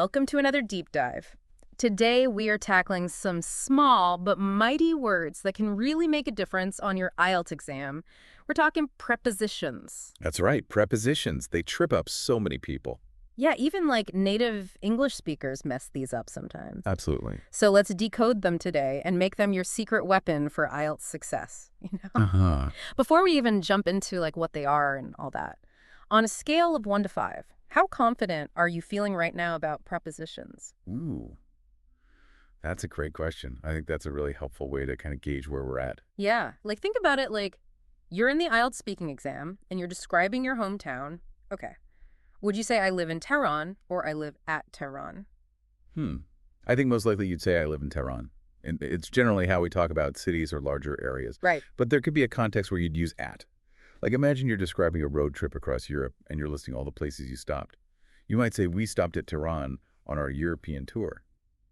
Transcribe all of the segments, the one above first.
welcome to another deep dive. Today we are tackling some small but mighty words that can really make a difference on your IELTS exam. We're talking prepositions. That's right, prepositions. They trip up so many people. Yeah, even like native English speakers mess these up sometimes. Absolutely. So let's decode them today and make them your secret weapon for IELTS success. Uh-huh. Before we even jump into like what they are and all that, on a scale of 1 to 5, how confident are you feeling right now about prepositions? Ooh, that's a great question. I think that's a really helpful way to kind of gauge where we're at. Yeah, like think about it like you're in the IELTS speaking exam and you're describing your hometown. Okay. Would you say I live in Tehran or I live at Tehran? I think most likely you'd say I live in Tehran. And it's generally how we talk about cities or larger areas. Right. But there could be a context where you'd use at. Like imagine you're describing a road trip across Europe and you're listing all the places you stopped. You might say, we stopped at Tehran on our European tour.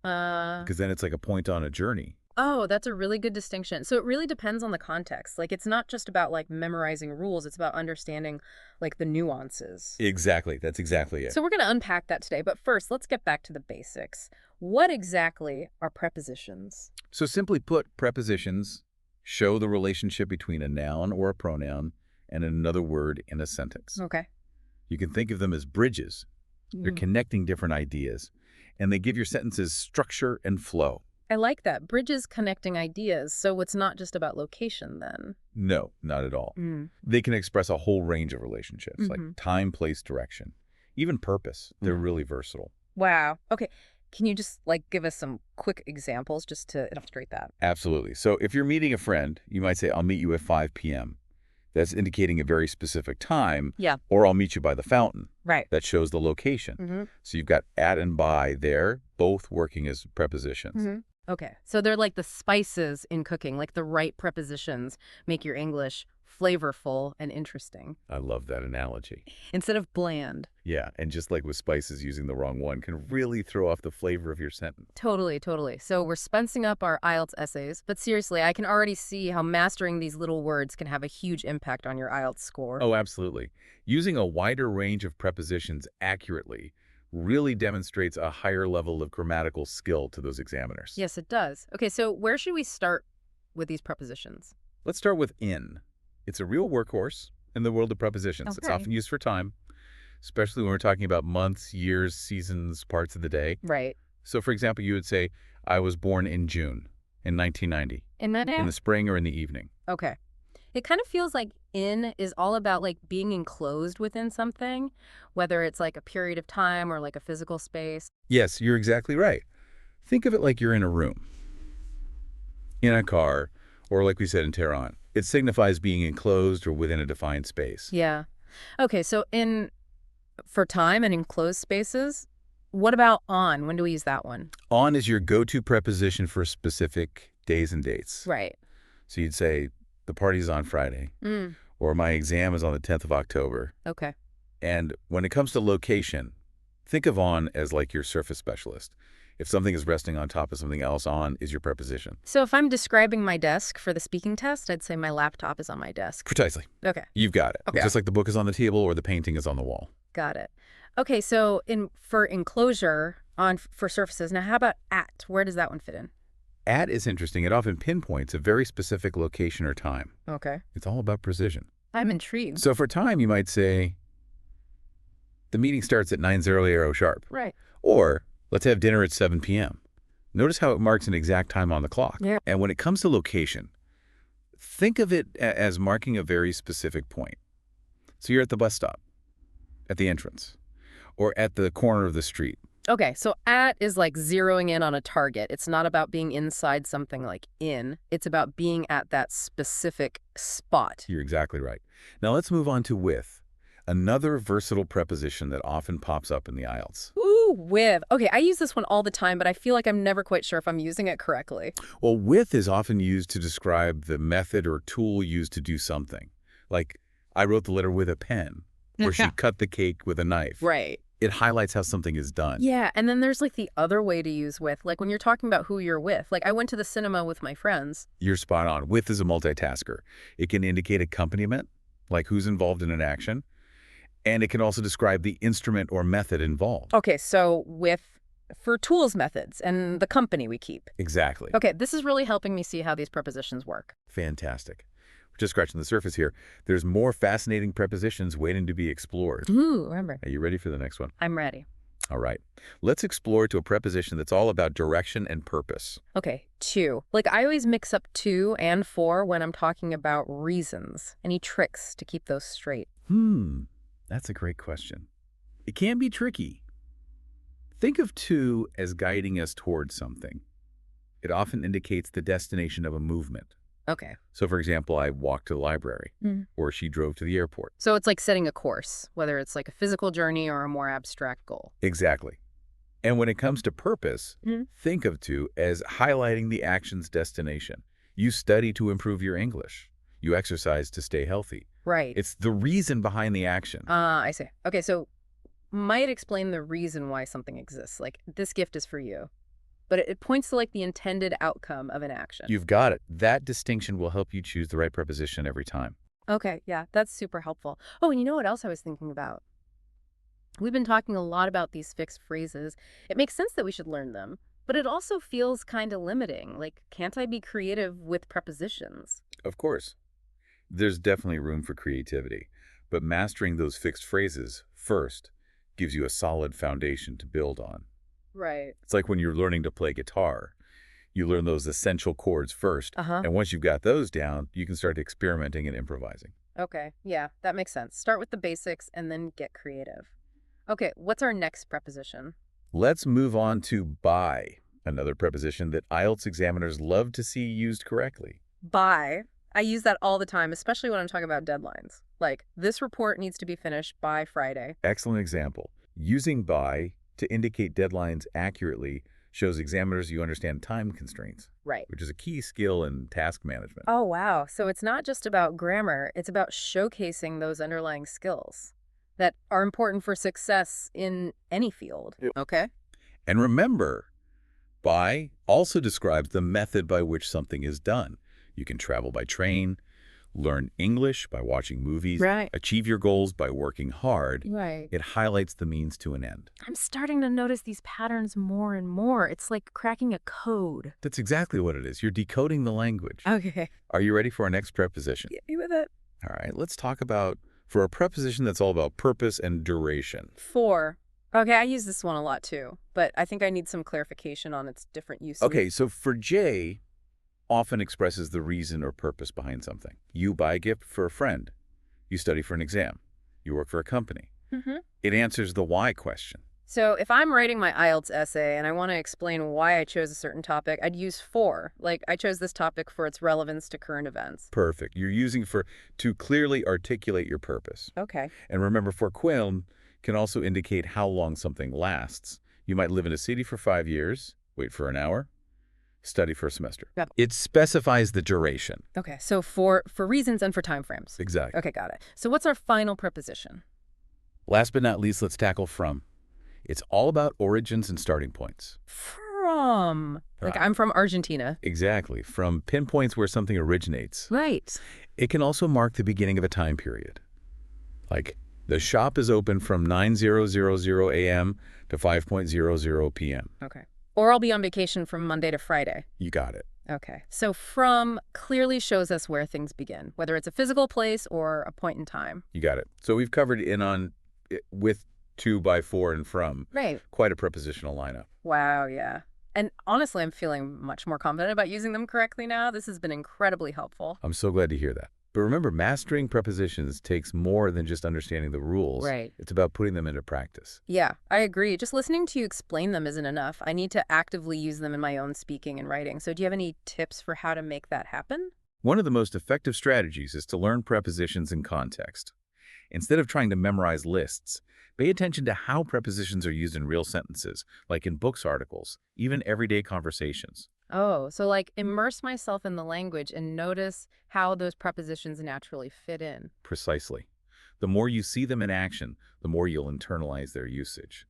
Because then it's like a point on a journey. Oh, that's a really good distinction. So it really depends on the context. Like it's not just about like memorizing rules, it's about understanding like the nuances. Exactly. That's exactly it. So we're going to unpack that today, but first let's get back to the basics. What exactly are prepositions? So simply put, prepositions show the relationship between a noun or a pronoun and another word in a sentence. Okay. You can think of them as bridges. They're connecting different ideas, and they give your sentences structure and flow. I like that. Bridges connecting ideas. So it's not just about location then. No, not at all. They can express a whole range of relationships, like time, place, direction, even purpose. They're really versatile. Wow. Okay. Can you just like give us some quick examples just to illustrate that? Absolutely. So if you're meeting a friend, you might say, I'll meet you at 5 p.m. That's indicating a very specific time. Yeah. Or I'll meet you by the fountain. Right. That shows the location. So you've got at and by there, both working as prepositions. Okay. So they're like the spices in cooking, like the right prepositions make your English flavorful and interesting. I love that analogy. Instead of bland. Yeah, and just like with spices, using the wrong one can really throw off the flavor of your sentence. Totally, totally. So we're spicing up our IELTS essays, but seriously, I can already see how mastering these little words can have a huge impact on your IELTS score. Oh, absolutely. Using a wider range of prepositions accurately really demonstrates a higher level of grammatical skill to those examiners. Yes, it does. Okay, so where should we start with these prepositions? Let's start with in. It's a real workhorse in the world of prepositions. It's Okay. often used for time, especially when we're talking about months, years, seasons, parts of the day. Right. So, for example, you would say, I was born in June in 1990, In the spring or in the evening. Okay. It kind of feels like in is all about like being enclosed within something, whether it's like a period of time or like a physical space. Yes, you're exactly right. Think of it like you're in a room, in a car, or like we said in Tehran. It signifies being enclosed or within a defined space. Yeah. Okay, so for time and enclosed spaces, what about on? When do we use that one? On is your go-to preposition for specific days and dates. Right. So you'd say, the party's on Friday, or my exam is on the 10th of October. Okay. And when it comes to location, think of on as like your surface specialist. If something is resting on top of something else, on is your preposition. So if I'm describing my desk for the speaking test, I'd say my laptop is on my desk. Precisely. Okay. You've got it. Okay. Just like the book is on the table or the painting is on the wall. Got it. Okay, so for enclosure for surfaces, now how about at? Where does that one fit in? At is interesting. It often pinpoints a very specific location or time. Okay. It's all about precision. I'm intrigued. So for time, you might say, the meeting starts at 9:00 sharp. Right. Or, let's have dinner at 7 p.m. Notice how it marks an exact time on the clock. Yeah. And when it comes to location, think of it as marking a very specific point. So you're at the bus stop, at the entrance, or at the corner of the street. Okay, so at is like zeroing in on a target. It's not about being inside something like in. It's about being at that specific spot. You're exactly right. Now let's move on to with, another versatile preposition that often pops up in the IELTS. Ooh, with. Okay, I use this one all the time, but I feel like I'm never quite sure if I'm using it correctly. Well, with is often used to describe the method or tool used to do something. Like, I wrote the letter with a pen, or she cut the cake with a knife. Right. It highlights how something is done. Yeah, and then there's like the other way to use with, like when you're talking about who you're with. Like I went to the cinema with my friends. You're spot on. With is a multitasker. It can indicate accompaniment, like who's involved in an action, and it can also describe the instrument or method involved. Okay, so with for tools methods and the company we keep. Exactly. Okay, this is really helping me see how these prepositions work. Fantastic. We're just scratching the surface here. There's more fascinating prepositions waiting to be explored. Ooh, remember. Are you ready for the next one? I'm ready. All right. Let's explore to a preposition that's all about direction and purpose. Okay, to. Like, I always mix up to and for when I'm talking about reasons. Any tricks to keep those straight? That's a great question. It can be tricky. Think of to as guiding us towards something. It often indicates the destination of a movement. Okay. So, for example, I walked to the library, or she drove to the airport. So it's like setting a course, whether it's like a physical journey or a more abstract goal. Exactly. And when it comes to purpose, think of to as highlighting the action's destination. You study to improve your English. You exercise to stay healthy. Right. It's the reason behind the action. I see. Okay, so might explain the reason why something exists. Like, this gift is for you. But it points to, like, the intended outcome of an action. You've got it. That distinction will help you choose the right preposition every time. Okay, yeah, that's super helpful. Oh, and you know what else I was thinking about? We've been talking a lot about these fixed phrases. It makes sense that we should learn them, but it also feels kind of limiting. Like, can't I be creative with prepositions? Of course. There's definitely room for creativity, but mastering those fixed phrases first gives you a solid foundation to build on. Right. It's like when you're learning to play guitar. You learn those essential chords first, Uh-huh. and once you've got those down, you can start experimenting and improvising. Okay, yeah, that makes sense. Start with the basics and then get creative. Okay, what's our next preposition? Let's move on to by, another preposition that IELTS examiners love to see used correctly. By. I use that all the time, especially when I'm talking about deadlines. Like, this report needs to be finished by Friday. Excellent example. Using by to indicate deadlines accurately shows examiners you understand time constraints, Right. which is a key skill in task management. Oh, wow. So it's not just about grammar, it's about showcasing those underlying skills that are important for success in any field. Yep. Okay. And remember, by also describes the method by which something is done. You can travel by train, learn English by watching movies, Right. achieve your goals by working hard. Right. It highlights the means to an end. I'm starting to notice these patterns more and more. It's like cracking a code. That's exactly what it is. You're decoding the language. Okay. Are you ready for our next preposition? Get me with it. All right, let's talk about, for a preposition that's all about purpose and duration. For. Okay, I use this one a lot too, but I think I need some clarification on its different uses. Okay, so for J, often expresses the reason or purpose behind something. You buy a gift for a friend. You study for an exam. You work for a company. It answers the why question. So if I'm writing my IELTS essay and I want to explain why I chose a certain topic, I'd use for. Like, I chose this topic for its relevance to current events. Perfect. You're using for to clearly articulate your purpose. Okay. And remember, for quilm can also indicate how long something lasts. You might live in a city for 5 years, wait for an hour, study for a semester. Yep. It specifies the duration. Okay, so for reasons and for time frames. Exactly. Okay, got it. So what's our final preposition? Last but not least, let's tackle from. It's all about origins and starting points. From. Like, Right. I'm from Argentina. Exactly. From pinpoints where something originates. Right. It can also mark the beginning of a time period. Like, the shop is open from 9:00 a.m. to 5:00 p.m. Okay. Or I'll be on vacation from Monday to Friday. You got it. Okay. So from clearly shows us where things begin, whether it's a physical place or a point in time. You got it. So we've covered in on it with to, by, for, and from. Right. Quite a prepositional lineup. Wow, yeah. And honestly, I'm feeling much more confident about using them correctly now. This has been incredibly helpful. I'm so glad to hear that. But remember, mastering prepositions takes more than just understanding the rules. Right. It's about putting them into practice. Yeah, I agree. Just listening to you explain them isn't enough. I need to actively use them in my own speaking and writing. So do you have any tips for how to make that happen? One of the most effective strategies is to learn prepositions in context. Instead of trying to memorize lists, pay attention to how prepositions are used in real sentences, like in books articles, even everyday conversations. Oh, so like immerse myself in the language and notice how those prepositions naturally fit in. Precisely. The more you see them in action, the more you'll internalize their usage.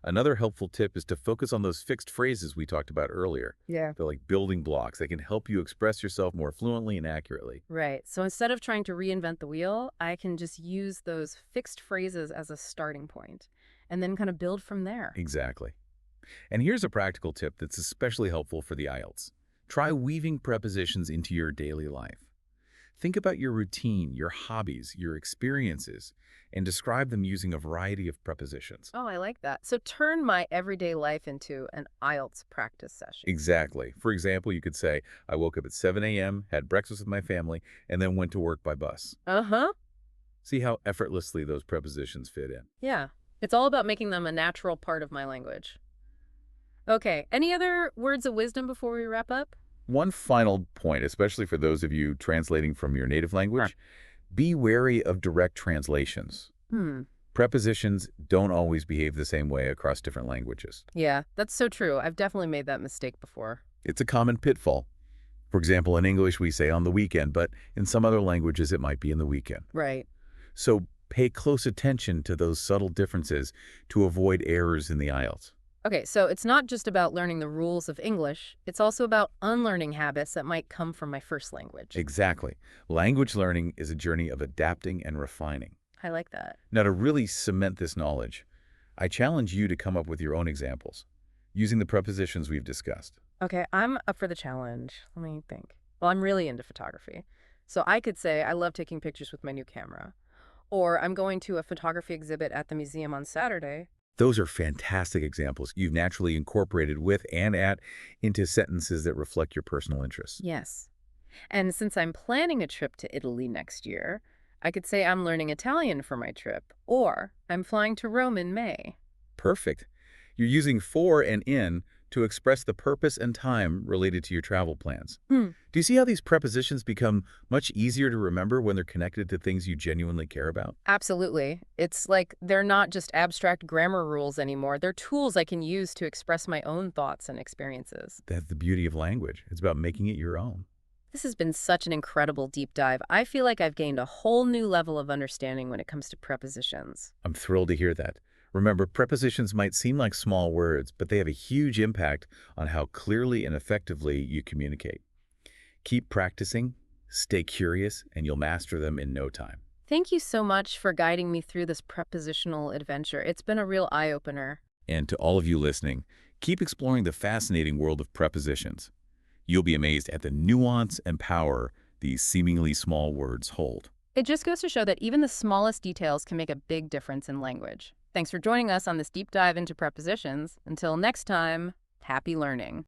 Another helpful tip is to focus on those fixed phrases we talked about earlier. Yeah. They're like building blocks that can help you express yourself more fluently and accurately. Right. So instead of trying to reinvent the wheel, I can just use those fixed phrases as a starting point and then kind of build from there. Exactly. And here's a practical tip that's especially helpful for the IELTS. Try weaving prepositions into your daily life. Think about your routine, your hobbies, your experiences, and describe them using a variety of prepositions. Oh, I like that. So turn my everyday life into an IELTS practice session. Exactly. For example, you could say, I woke up at 7 a.m., had breakfast with my family, and then went to work by bus. Uh-huh. See how effortlessly those prepositions fit in. Yeah. It's all about making them a natural part of my language. Okay. Any other words of wisdom before we wrap up? One final point, especially for those of you translating from your native Sure. language, be wary of direct translations. Hmm. Prepositions don't always behave the same way across different languages. Yeah, that's so true. I've definitely made that mistake before. It's a common pitfall. For example, in English we say on the weekend, but in some other languages it might be in the weekend. Right. So pay close attention to those subtle differences to avoid errors in the IELTS. Okay, so it's not just about learning the rules of English. It's also about unlearning habits that might come from my first language. Exactly. Language learning is a journey of adapting and refining. I like that. Now, to really cement this knowledge, I challenge you to come up with your own examples using the prepositions we've discussed. Okay, I'm up for the challenge. Let me think. Well, I'm really into photography. So I could say I love taking pictures with my new camera. Or I'm going to a photography exhibit at the museum on Saturday. Those are fantastic examples you've naturally incorporated with and at into sentences that reflect your personal interests. Yes. And since I'm planning a trip to Italy next year, I could say I'm learning Italian for my trip, or I'm flying to Rome in May. Perfect. You're using for and in to express the purpose and time related to your travel plans. Hmm. Do you see how these prepositions become much easier to remember when they're connected to things you genuinely care about? Absolutely. It's like they're not just abstract grammar rules anymore. They're tools I can use to express my own thoughts and experiences. That's the beauty of language. It's about making it your own. This has been such an incredible deep dive. I feel like I've gained a whole new level of understanding when it comes to prepositions. I'm thrilled to hear that. Remember, prepositions might seem like small words, but they have a huge impact on how clearly and effectively you communicate. Keep practicing, stay curious, and you'll master them in no time. Thank you so much for guiding me through this prepositional adventure. It's been a real eye-opener. And to all of you listening, keep exploring the fascinating world of prepositions. You'll be amazed at the nuance and power these seemingly small words hold. It just goes to show that even the smallest details can make a big difference in language. Thanks for joining us on this deep dive into prepositions. Until next time, happy learning.